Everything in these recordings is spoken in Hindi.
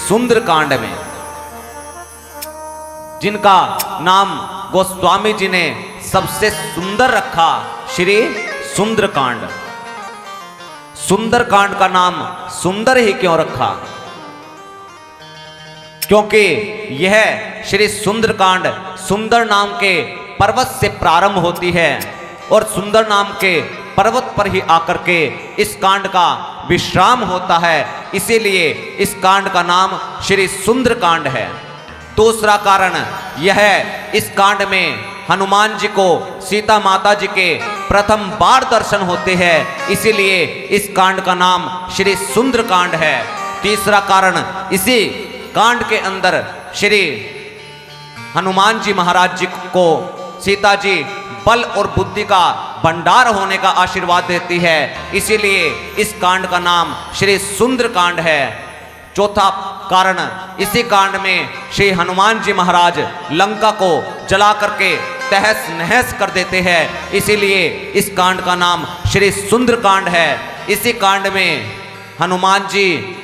सुंदरकांड में, जिनका नाम गोस्वामी जी ने सबसे सुंदर रखा, श्री सुंदरकांड। सुंदरकांड का नाम सुंदर ही क्यों रखा? क्योंकि यह श्री सुंदरकांड सुंदर नाम के पर्वत से प्रारंभ होती है और सुंदर नाम के पर्वत पर ही आकर के इस कांड का विश्राम होता है, इसीलिए इस कांड का नाम श्री सुंदरकांड है। दूसरा कारण यह है, इस कांड में हनुमान जी को सीता माता जी के प्रथम बार दर्शन होते हैं, इसीलिए इस कांड का नाम श्री सुंदरकांड है। तीसरा कारण, इसी कांड के अंदर श्री हनुमान जी महाराज जी को सीता जी बल और बुद्धि का भंडार होने का आशीर्वाद देती है, इसीलिए इस कांड का नाम श्री सुंदरकांड है। चौथा कारण, इसी कांड में श्री हनुमान जी महाराज लंका को जला करके तहस नहस कर देते हैं, इसीलिए इस कांड का नाम श्री सुंदरकांड है। इसी कांड में हनुमान जी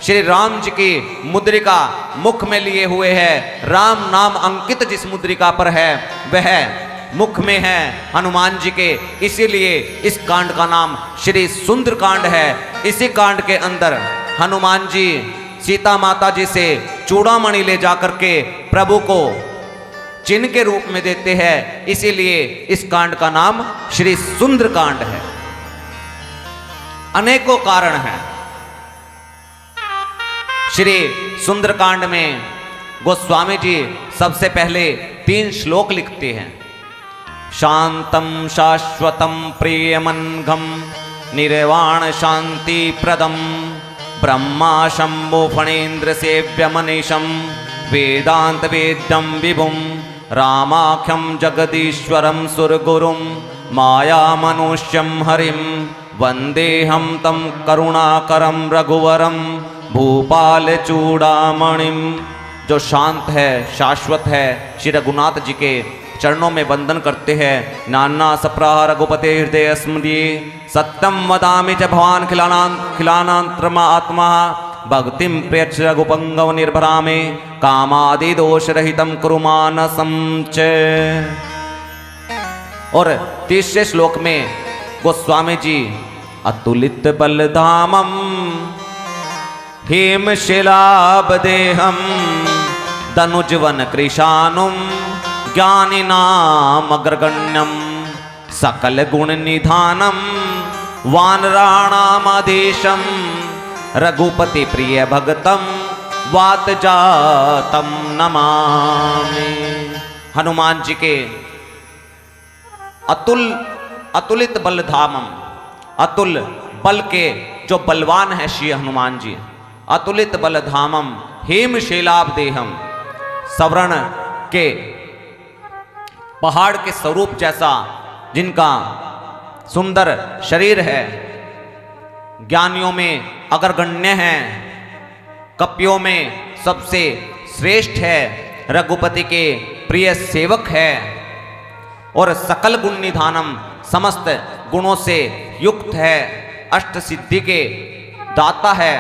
श्री राम जी की मुद्रिका मुख में लिए हुए हैं। राम नाम अंकित जिस मुद्रिका पर है वह मुख में है हनुमान जी के, इसीलिए इस कांड का नाम श्री सुंदरकांड है। इसी कांड के अंदर हनुमान जी सीता माता जी से चूड़ामणि ले जाकर के प्रभु को चिन्ह के रूप में देते हैं, इसीलिए इस कांड का नाम श्री सुंदरकांड है। अनेकों कारण हैं। श्री सुंदरकांड में गोस्वामी जी सबसे पहले 3 श्लोक लिखते हैं। शांतम शाश्वतम प्रियमनघम निर्वाण शांति प्रदम ब्रह्मा शंभो फणेन्द्र सेव्य मनीषम वेदांत वेद्यम विभुम रामाख्यम जगदीश्वरम सुरगुरुम माया मनुष्यम हरिम वंदेहम तम करुणाकरम रघुवरम भूपाल चूड़ामणिम। जो शांत है, शाश्वत है, श्री रघुनाथ जी के चरणों में वंदन करते हैं। नाना सप्राह रघुपते हृदय स्मृति सत्यम वदामि च भवान खिलानांतरमा आत्मा भक्तिम प्रियच्छ रघुपंगव निर्भरा में कामादि दोष रहितम कुरु मानसं च। और तीसरे श्लोक में गोस्वामी जी अतुलित बलधामम हेमशिलाबदेहम दनुजवन कृशानुम ज्ञानिनाम अग्रगण्यम सकल गुण निधानम वानराणामधीशम रघुपति प्रिय भगतम वात जातम नमामि। हनुमान जी के अतुलित बलधामम, अतुल बल के जो बलवान है श्री हनुमान जी, अतुलित बलधामम हेमशिलाबदेहम, सवर्ण के पहाड़ के स्वरूप जैसा जिनका सुंदर शरीर है, ज्ञानियों में अग्रगण्य है, कपियों में सबसे श्रेष्ठ है, रघुपति के प्रिय सेवक है और सकल गुण निधानम, समस्त गुणों से युक्त है, अष्ट सिद्धि के दाता है।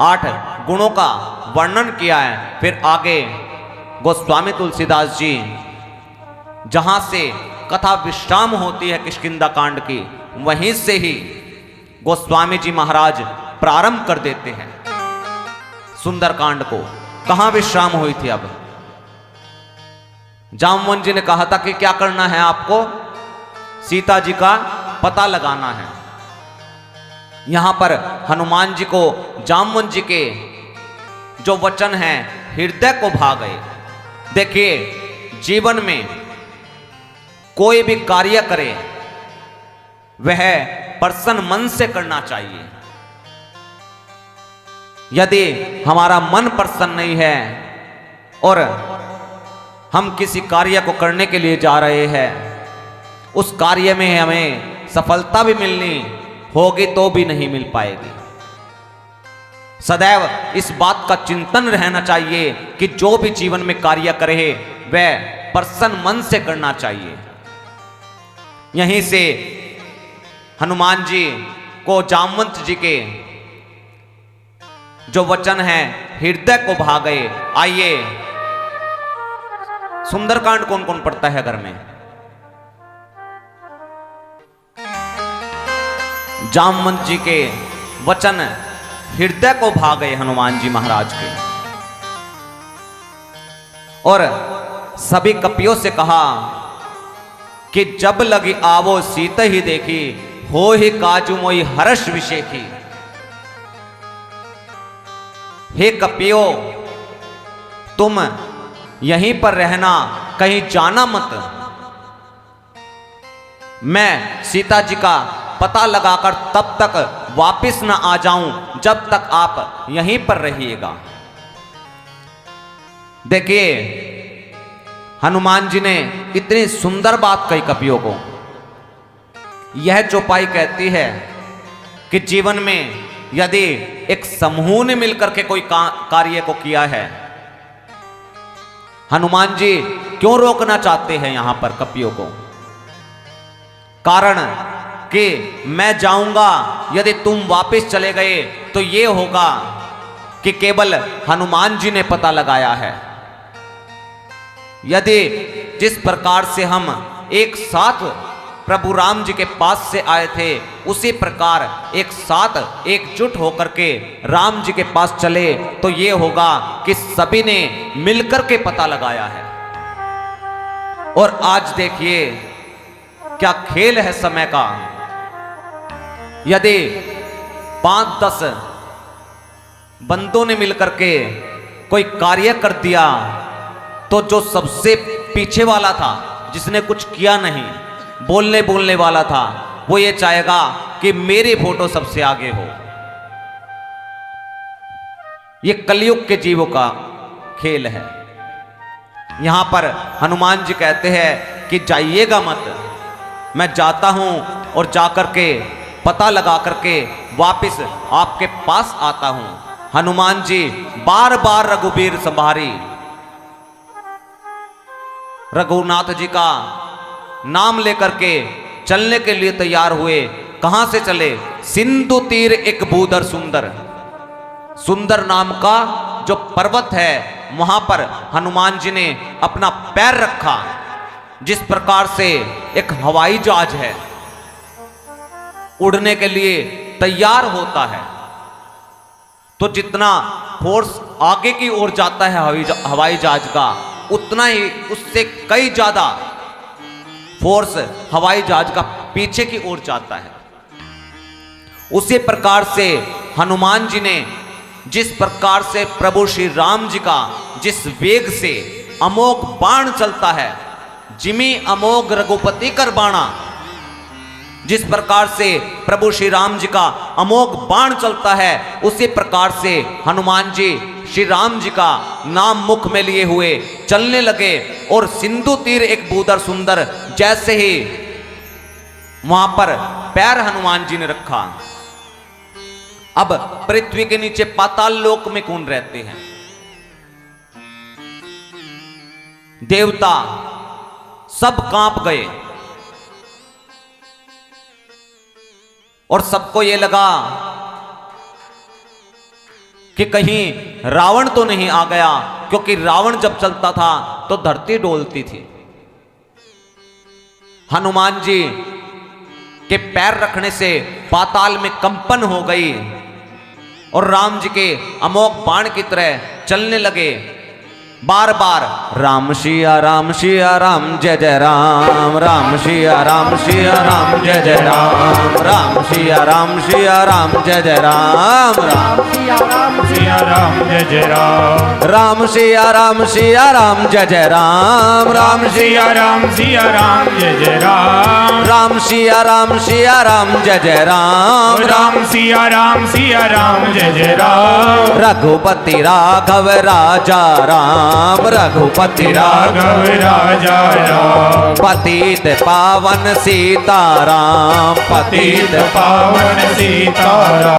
8 गुणों का वर्णन किया है। फिर आगे गोस्वामी तुलसीदास जी जहां से कथा विश्राम होती है किष्किंधा कांड की, वहीं से ही गोस्वामी जी महाराज प्रारंभ कर देते हैं सुंदरकांड को। कहां विश्राम हुई थी? अब जामवन जी ने कहा था कि क्या करना है आपको? सीता जी का पता लगाना है। यहां पर हनुमान जी को जामवन जी के जो वचन हैं हृदय को भा गए। देखिए, जीवन में कोई भी कार्य करे वह प्रसन्न मन से करना चाहिए। यदि हमारा मन प्रसन्न नहीं है और हम किसी कार्य को करने के लिए जा रहे हैं, उस कार्य में हमें सफलता भी मिलनी होगी तो भी नहीं मिल पाएगी। सदैव इस बात का चिंतन रहना चाहिए कि जो भी जीवन में कार्य करे वह प्रसन्न मन से करना चाहिए। यहीं से हनुमान जी को जामवंत जी के जो वचन है हृदय को भा गए। आइए, सुंदरकांड कौन कौन पढ़ता है घर में? जामवंत जी के वचन हृदय को भा गए हनुमान जी महाराज के। और सभी कपियों से कहा कि जब लगी आवो सीत ही देखी, हो ही काजू मोई हर्ष विशेखी। हे कपियों, तुम यहीं पर रहना, कहीं जाना मत। मैं सीता जी का पता लगाकर तब तक वापस न आ जाऊं जब तक आप यहीं पर रहिएगा। देखिए, हनुमान जी ने इतनी सुंदर बात कही कपियों को। यह चौपाई कहती है कि जीवन में यदि एक समूह ने मिलकर के कोई कार्य को किया है, हनुमान जी क्यों रोकना चाहते हैं यहां पर कपियों को? कारण कि मैं जाऊंगा, यदि तुम वापस चले गए तो यह होगा कि केवल हनुमान जी ने पता लगाया है। यदि जिस प्रकार से हम एक साथ प्रभु राम जी के पास से आए थे, उसी प्रकार एक साथ एकजुट होकर के राम जी के पास चले तो ये होगा कि सभी ने मिलकर के पता लगाया है। और आज देखिए क्या खेल है समय का। यदि 5-10 बंदों ने मिलकर के कोई कार्य कर दिया तो जो सबसे पीछे वाला था, जिसने कुछ किया नहीं, बोलने वाला था, वो ये चाहेगा कि मेरी फोटो सबसे आगे हो। ये कलयुग के जीवों का खेल है। यहां पर हनुमान जी कहते हैं कि जाइएगा मत, मैं जाता हूं और जाकर के पता लगा करके वापस आपके पास आता हूं। हनुमान जी बार बार रघुबीर संभारी, रघुनाथ जी का नाम लेकर के चलने के लिए तैयार हुए। कहां से चले? सिंधु तीर एक बूदर सुंदर, सुंदर नाम का जो पर्वत है, वहां पर हनुमान जी ने अपना पैर रखा। जिस प्रकार से एक हवाई जहाज है उड़ने के लिए तैयार होता है, तो जितना फोर्स आगे की ओर जाता है हवाई जहाज का, उतना ही उससे कई ज्यादा फोर्स हवाई जहाज का पीछे की ओर जाता है। उसी प्रकार से हनुमान जी ने जिस प्रकार से प्रभु श्री राम जी का जिस वेग से अमोघ बाण चलता है, जिमी अमोघ रघुपति कर बाणा, जिस प्रकार से प्रभु श्री राम जी का अमोघ बाण चलता है, उसी प्रकार से हनुमान जी श्री राम जी का नाम मुख में लिए हुए चलने लगे। और सिंधु तीर एक बूदर सुंदर, जैसे ही वहां पर पैर हनुमान जी ने रखा, अब पृथ्वी के नीचे पाताल लोक में कौन रहते हैं? देवता सब कांप गए और सबको यह लगा कि कहीं रावण तो नहीं आ गया, क्योंकि रावण जब चलता था तो धरती डोलती थी। हनुमान जी के पैर रखने से पाताल में कंपन हो गई और राम जी के अमोघ बाण की तरह चलने लगे। बार बार राम सिया राम जय जय राम, राम सिया राम जय जय राम, राम सिया राम जय जय राम, राम सिया राम जय जय राम, राम सिया राम जय जय राम, राम सिया राम जय जय राम, राम सिया राम जय जय राम, राम सिया राम जय जय राम, रघुपति राघव राजा राम, रघुपति राघव राजा राम, पतित पावन सीताराम, पतित पावन सीताराम।